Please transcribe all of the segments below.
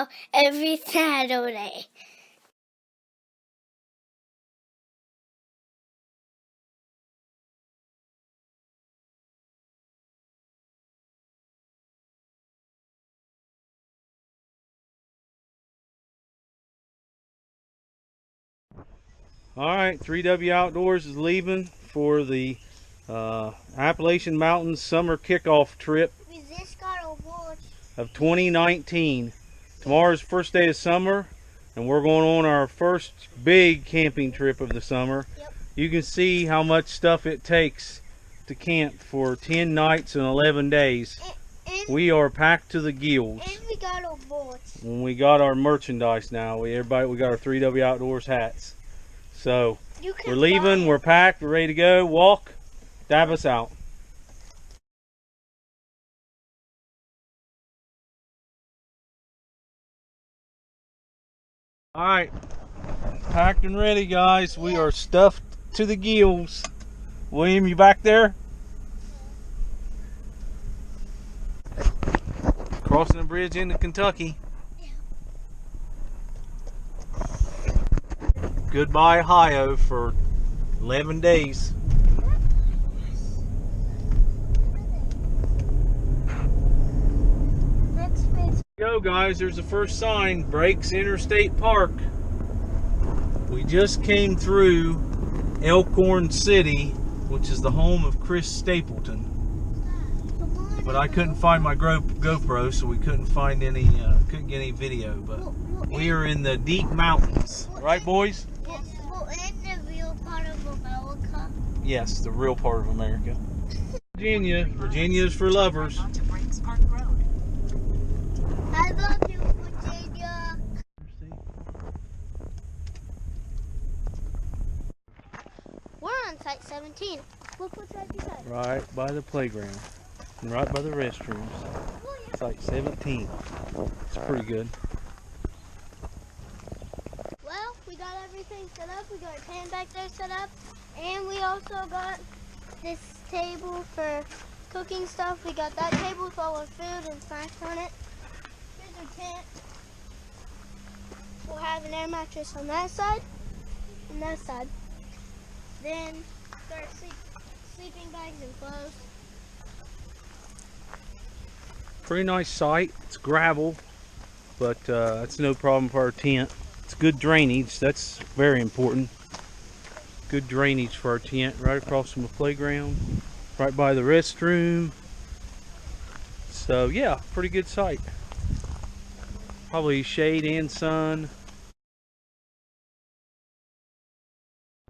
video every Saturday. Alright, 3W Outdoors is leaving for the Appalachian Mountains summer kickoff trip of 2019. Tomorrow's the first day of summer, and we're going on our first big camping trip of the summer. Yep. You can see how much stuff it takes to camp for 10 nights and 11 days. We are packed to the gills. And we got our boards. When we got our merchandise now, we got our 3W Outdoors hats. So we're leaving, we're packed, we're ready to go. Walk, dab us out. Alright, packed and ready, guys. We are stuffed to the gills. William, you back there? Crossing the bridge into Kentucky. Goodbye, Ohio, for 11 days. Go, guys. There's the first sign. Brakes Interstate Park. We just came through Elkhorn City, which is the home of Chris Stapleton. But I couldn't find my GoPro, so we couldn't find any, couldn't get any video. But we are in the deep mountains, right, boys? In the real part of America. Yes, the real part of America. Virginia. Virginia is for lovers. I love you, Virginia. We're on site 17. Look what's right beside. Right by the playground. And right by the restrooms. Site 17. It's pretty good. Well, we got everything set up. We got a tent back there set up. And we also got this table for cooking stuff. We got that table with all our food and snacks on it. Here's our tent. We'll have an air mattress on that side and that side. Then start sleeping bags and clothes. Pretty nice site. It's gravel, but that's no problem for our tent. It's good drainage. That's very important. Good drainage for our tent. Right across from the playground. Right by the restroom. So yeah, pretty good site. Probably shade and sun.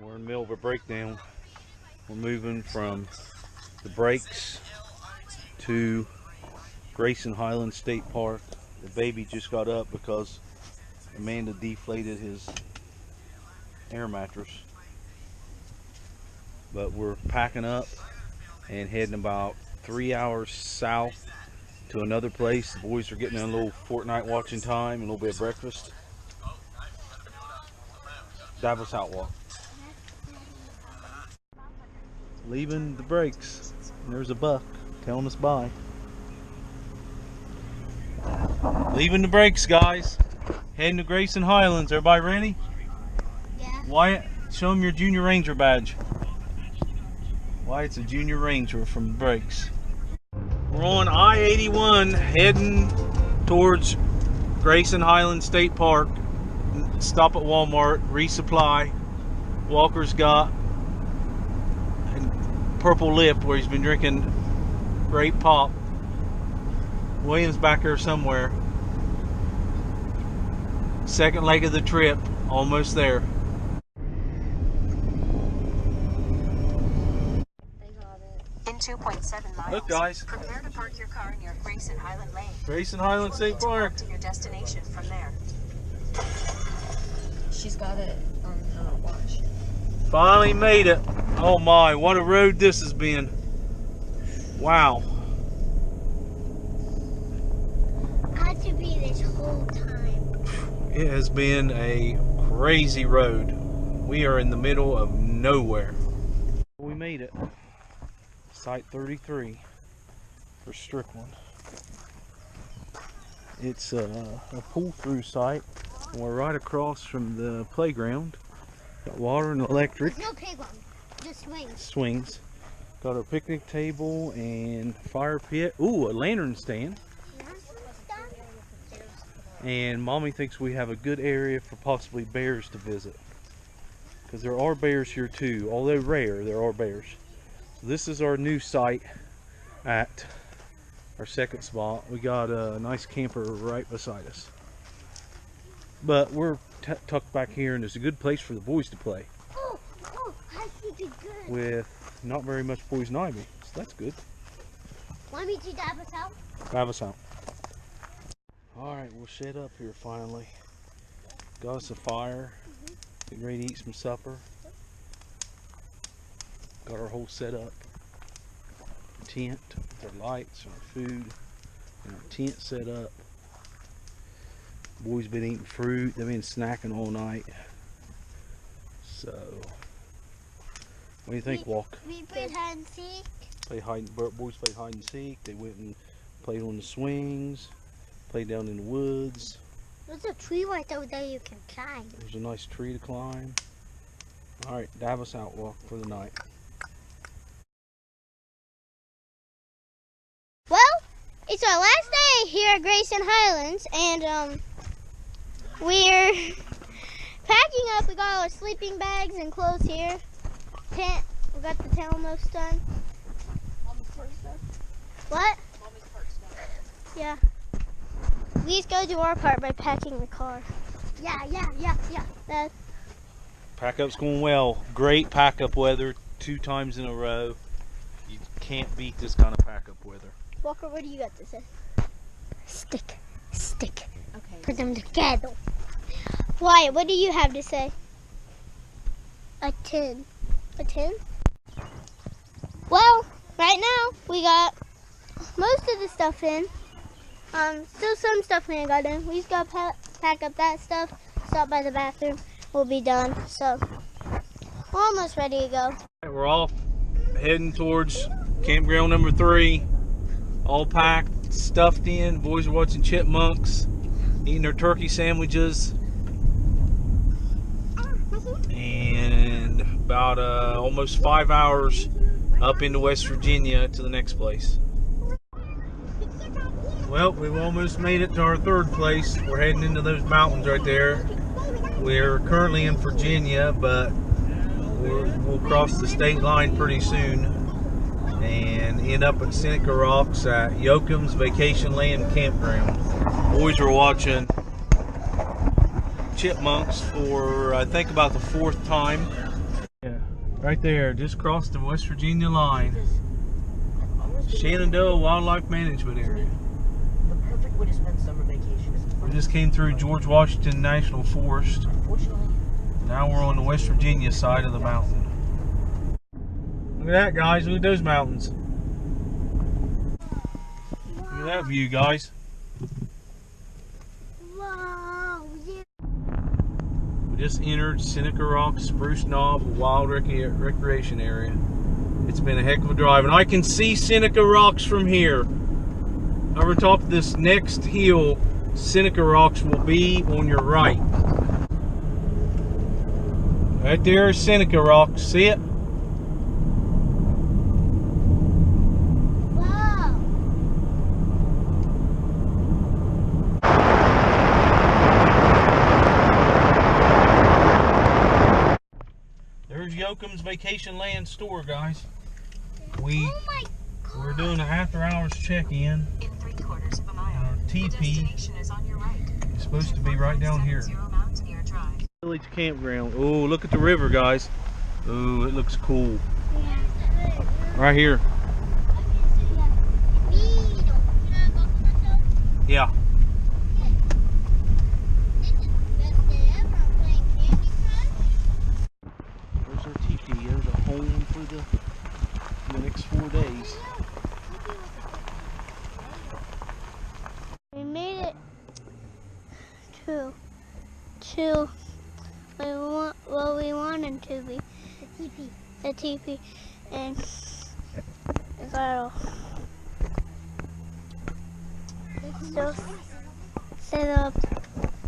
We're in the middle of a breakdown. We're moving from the brakes to Grayson Highland State Park. The baby just got up because Amanda deflated his air mattress. But we're packing up and heading about 3 hours south to another place. The boys are getting a little Fortnite watching time, a little bit of breakfast. Dive us out, walk. Leaving the brakes. There's a buck telling us bye. Leaving the brakes, guys. Heading to Grayson Highlands. Everybody ready? Yeah. Wyatt, show them your Junior Ranger badge. Wyatt's a Junior Ranger from the brakes. We're on I-81 heading towards Grayson Highland State Park. Stop at Walmart, resupply. Walker's got a purple lip where he's been drinking grape pop. William's back there somewhere. Second leg of the trip, almost there. In 2.7 miles. Look, guys. Prepare to park your car near Grayson Highland Lane. Grayson Highland State Park. To your destination from there. She's got it on her watch. Finally made it. Oh my, what a road this has been. Wow. I had to be this whole time. It has been a crazy road. We are in the middle of nowhere. We made it. Site 33 for Strickland. It's a pull-through site. And we're right across from the playground. Got water and electric. There's no playground, just swings. Swings. Got our picnic table and fire pit. Ooh, a lantern stand. And Mommy thinks we have a good area for possibly bears to visit. Because there are bears here too. Although rare, there are bears. So this is our new site at our second spot. We got a nice camper right beside us. But we're tucked back here, and it's a good place for the boys to play. Oh, I think it's good. With not very much poison ivy, so that's good. Want me to dab us out? Dab us out. Alright, we'll set up here finally. Got us a fire. Getting ready to eat some supper. Got our whole setup. Tent with our lights and our food. And our tent set up. Boys been eating fruit. They've been snacking all night. So, what do you think, Walk? We played hide and seek. Boys played hide and seek. They went and played on the swings. Played down in the woods. There's a tree right over there you can climb. There's a nice tree to climb. Alright, dive us out, Walk, for the night. Well, it's our last day here at Grayson Highlands, and we're packing up. We got our sleeping bags and clothes here. Tent, we got the tent almost done. What? Yeah. Please go do our part by packing the car. Yeah. Pack up's going well. Great pack up weather 2 times in a row. You can't beat this kind of pack up weather. Walker, what do you got to say? Stick. Okay. Put them together. Wyatt, what do you have to say? A tin. A tin? Well, right now we got most of the stuff in. Still some stuff we ain't got in. We just got to pack up that stuff, stop by the bathroom. We'll be done. So, we're almost ready to go. We're off, heading towards campground number 3. All packed, stuffed in. Boys are watching chipmunks, eating their turkey sandwiches. And about almost 5 hours up into West Virginia to the next place. Well, we've almost made it to our 3rd place. We're heading into those mountains right there. We're currently in Virginia, but we'll cross the state line pretty soon and end up at Seneca Rocks at Yoakum's Vacation Land Campground. Boys are watching chipmunks for, I think, about the 4th time. Yeah, right there, just crossed the West Virginia line. Shenandoah Wildlife Management Area. Way to spend summer vacation is We just came through George Washington National Forest. unfortunately. Now we're on the West Virginia side of the mountain. Look at that, guys. Look at those mountains. Look at that view, guys. Wow. Yeah. We just entered Seneca Rocks, Spruce Knob, Wild Recreation Area. It's been a heck of a drive, and I can see Seneca Rocks from here. Over top of this next hill, Seneca Rocks will be on your right. Right there is Seneca Rocks. See it? Wow. There's Yoakum's Vacation Land store, guys. Oh my We're doing an after-hours check-in. In 3/4 of a mile. Our The teepee destination is on your right. is supposed to be right down here. 470 Mountaineer Drive. Village campground. Oh, look at the river, guys. Oh, it looks cool. Right here. Yeah. There's our teepee. There's a home for the next 4 days. We made it to what we wanted to be. The teepee. And it's still set up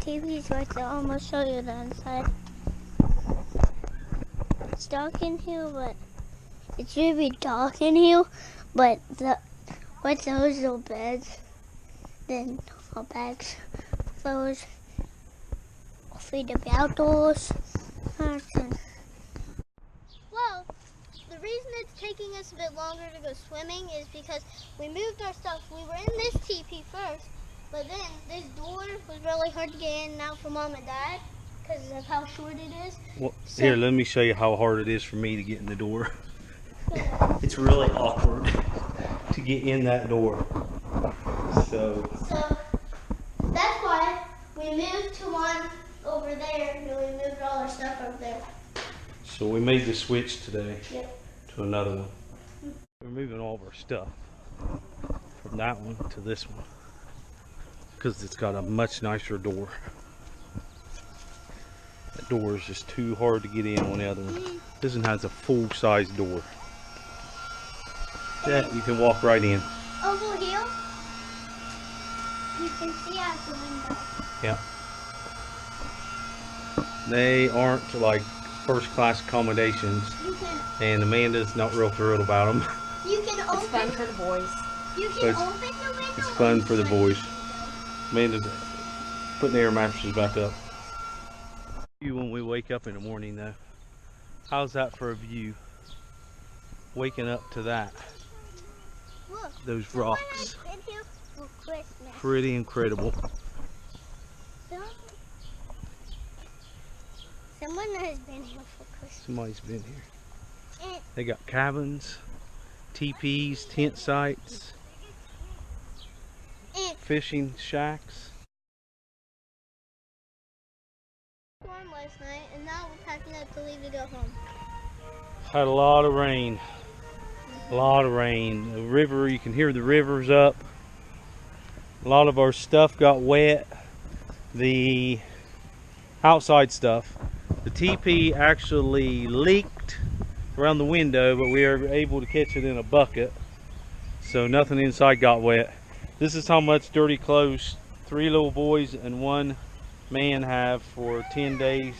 TVs right there. I'm gonna show you the inside. It's dark in here, but it's really dark in here. But with those little beds, then our bags, those free to be outdoors. Well, the reason it's taking us a bit longer to go swimming is because we moved our stuff. We were in this teepee first, but then this door was really hard to get in and out for Mom and Dad because of how short it is. Well, here, let me show you how hard it is for me to get in the door. It's really awkward to get in that door. So that's why we moved to one over there, and we moved all our stuff over there. So we made the switch today. Yep. To another one. We're moving all of our stuff from that one to this one because it's got a much nicer door. That door is just too hard to get in on the other one. This one has a full-size door. Yeah, you can walk right in. Over here, you can see out the window. Yeah. They aren't like first-class accommodations, and Amanda's not real thrilled about them. You can open. It's fun for the boys. You can open the window. It's fun for the boys. Amanda's putting the air mattresses back up. When we wake up in the morning, though, how's that for a view? Waking up to that. Look, Those rocks. Been here for Christmas. Pretty incredible. Someone has been here for Christmas. Somebody's been here. They got cabins, teepees, tent sites, fishing shacks. Storm last night, and now we're packing up to leave to go home. Had a lot of rain. A lot of rain. The river, you can hear the river's up. A lot of our stuff got wet. The outside stuff. The teepee actually leaked around the window, but we were able to catch it in a bucket. So nothing inside got wet. This is how much dirty clothes 3 little boys and 1 man have for a 10 days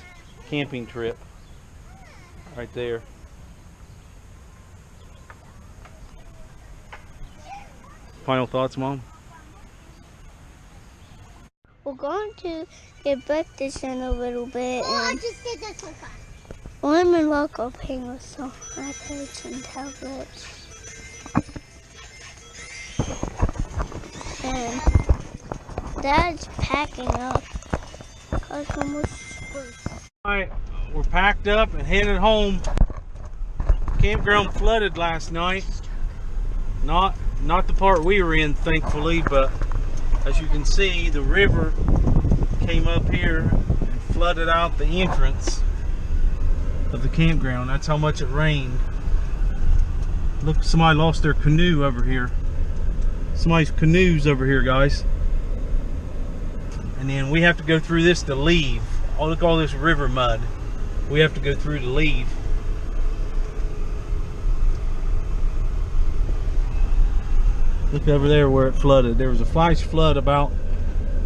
camping trip. Right there. Final thoughts, Mom? We're going to get breakfast in a little bit. Oh, I and just did this so fast. I'm and Rock are playing with some iPads and tablets. And Dad's packing up. Alright, we're packed up and headed home. Campground flooded last night. Not the part we were in, thankfully, but as you can see, the river came up here and flooded out the entrance of the campground. That's how much it rained. Look, somebody lost their canoe over here. Somebody's canoe's over here, guys. And then we have to go through this to leave. Oh, look at all this river mud we have to go through to leave. Look over there where it flooded. There was a flash flood about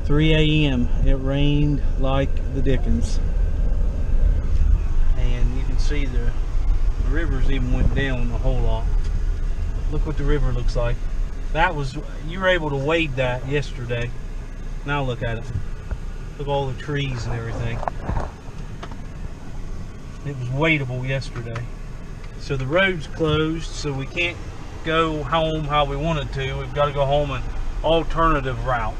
3 a.m. It rained like the dickens. And you can see the rivers even went down a whole lot. Look what the river looks like. That was, you were able to wade that yesterday. Now look at it. Look at all the trees and everything. It was wadeable yesterday. So the road's closed, so we can't go home how we wanted to. We've got to go home an alternative route,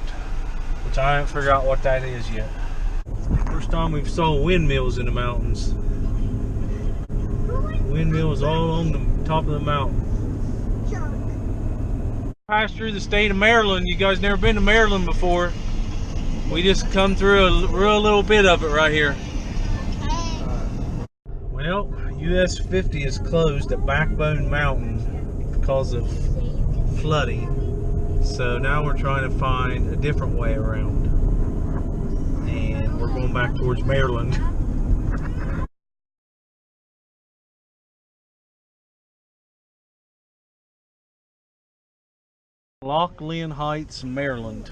which I haven't figured out what that is yet. First time we've saw windmills in the mountains. Windmills all on the top of the mountain. Passed through the state of Maryland. You guys never been to Maryland before. We just come through a real little bit of it right here. Well, US 50 is closed at Backbone Mountain because of flooding. So now we're trying to find a different way around. And we're going back towards Maryland. Lock Lynn Heights, Maryland.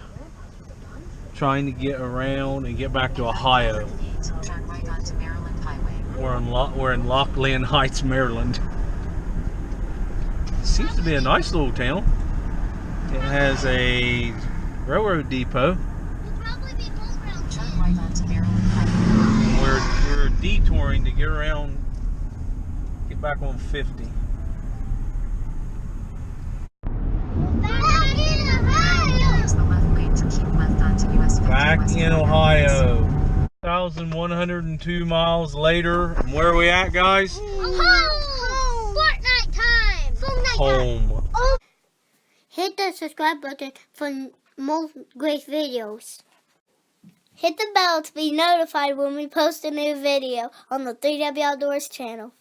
trying to get around and get back to Ohio. Turn right onto Maryland Highway. We're in Lockland Heights, Maryland. Seems to be a nice little town. It has a railroad depot. We'll probably be home around Turn right onto Maryland Highway. We're detouring to get around, get back on 50. back in Ohio. Use the left lane to keep left onto US 50 Back West in Maryland. Ohio. 1,102 miles later. And where are we at, guys? Home. Fortnite time. Fortnite Home. Oh. Hit the subscribe button for more great videos. Hit the bell to be notified when we post a new video on the 3W Outdoors channel.